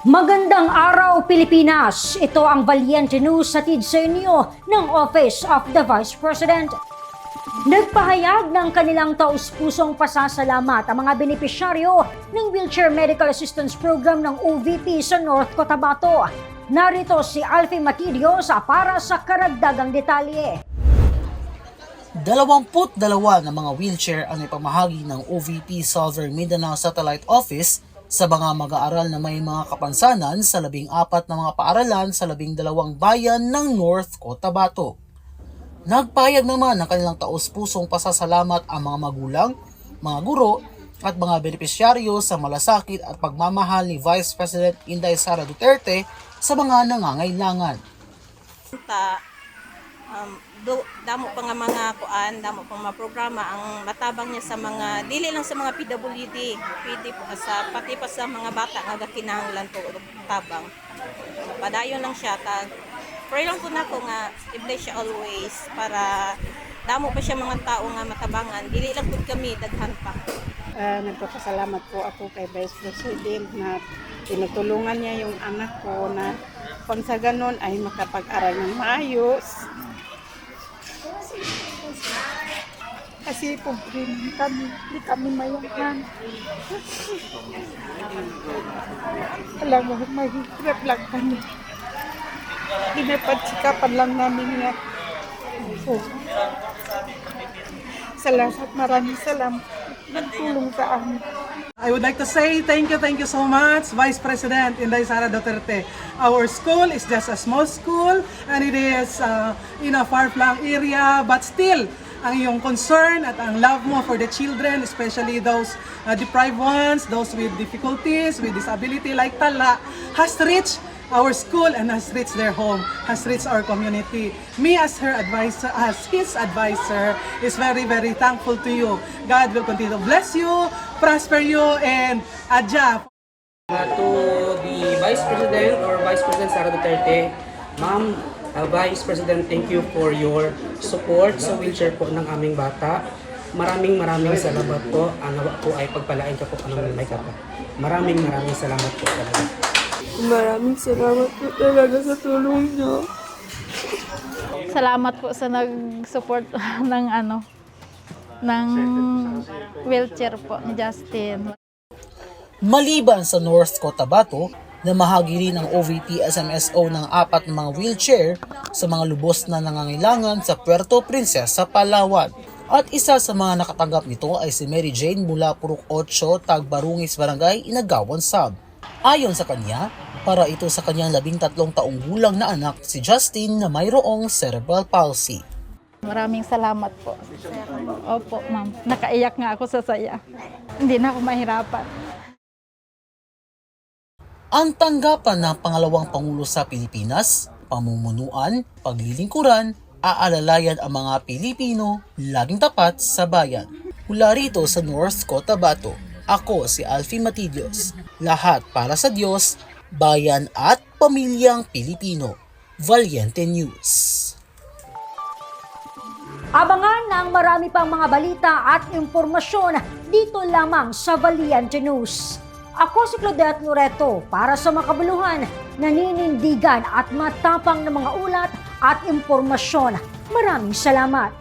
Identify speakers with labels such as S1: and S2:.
S1: Magandang araw, Pilipinas! Ito ang Valiente News hatid sa inyo ng Office of the Vice President. Nagpahayag ng kanilang taus-pusong pasasalamat ang mga benepisyaryo ng Wheelchair Medical Assistance Program ng OVP sa North Cotabato. Narito si Alfie Matidios para sa karagdagang detalye.
S2: 22 ng mga wheelchair ang ipamahagi ng OVP Southern Mindanao Satellite Office sa mga mag-aaral na may mga kapansanan sa 14 na mga paaralan sa 12 bayan ng North Cotabato. Nagpahayag naman ng kanilang taus-pusong pasasalamat ang mga magulang, mga guro at mga benepisyaryo sa malasakit at pagmamahal ni Vice President Inday Sara Duterte sa mga nangangailangan.
S3: Damo pa nga mga kuan, damo pa mga programa ang matabang niya sa mga dili lang sa mga PWD, pwede pa sa pati pa sa mga bata nga kinahanglan to tabang. Padayon lang siya tag pray lang po nako nga stable siya always para damo pa siya mga tao nga matabangan, dili lang pud kami daghan pa.
S4: Nagpapasalamat po ako kay Vice President na tinutulungan niya yung anak ko na kung sa ganon ay makapag-aral ng maayos. Kasi pobre kami, hindi kami mayaman. Alam mo, mahirap lang kami. Pinapatsikapan lang namin nga. So, salamat, maraming salamat. Nagtulong sa amin.
S5: I would like to say thank you so much, Vice President Inday Sara Duterte. Our school is just a small school and it is in a far-flung area, but still, ang iyong concern at ang love mo for the children, especially those deprived ones, those with difficulties, with disability like Tala, has reached our school and has reached their home, has reached our community. Me as her advisor, as his advisor, is very thankful to you. God will continue to bless you, prosper you, and adya.
S6: To the Vice President or Vice President Sara Duterte, Ma'am, Vice President, thank you for your support sa wheelchair po ng aming bata. Maraming salamat po. Ang nawa po ay pagpalain ka po ng may kapa. Maraming salamat po talaga.
S7: Maraming salamat po talaga sa tulong niyo.
S8: Salamat po sa nag-support ng wheelchair po ni Justin.
S2: Maliban sa North Cotabato, namahagi rin ang OVP SMSO ng 4 na mga wheelchair sa mga lubos na nangangailangan sa Puerto Princesa, Palawan. At isa sa mga nakatanggap nito ay si Mary Jane mula Purok 8, Tagbarungis, Barangay Inagawan Sub. Ayon sa kanya, para ito sa kanyang 13 taong gulang na anak si Justin na mayroong cerebral palsy.
S8: Maraming salamat po. Opo, ma'am. Nakaiyak nga ako sa saya. Hindi na ako mahirapan.
S2: Ang tanggapan ng pangalawang Pangulo sa Pilipinas, pamumunuan, paglilingkuran, aalalayan ang mga Pilipino, laging tapat sa bayan. Mula rito sa North Cotabato, ako si Alfie Matidios. Lahat para sa Diyos, bayan at pamilyang Pilipino. Valiente News.
S1: Abangan ang marami pang mga balita at impormasyon dito lamang sa Valiente News. Ako si Claudette Loreto para sa makabuluhan, naninindigan at matapang na mga ulat at impormasyon. Maraming salamat.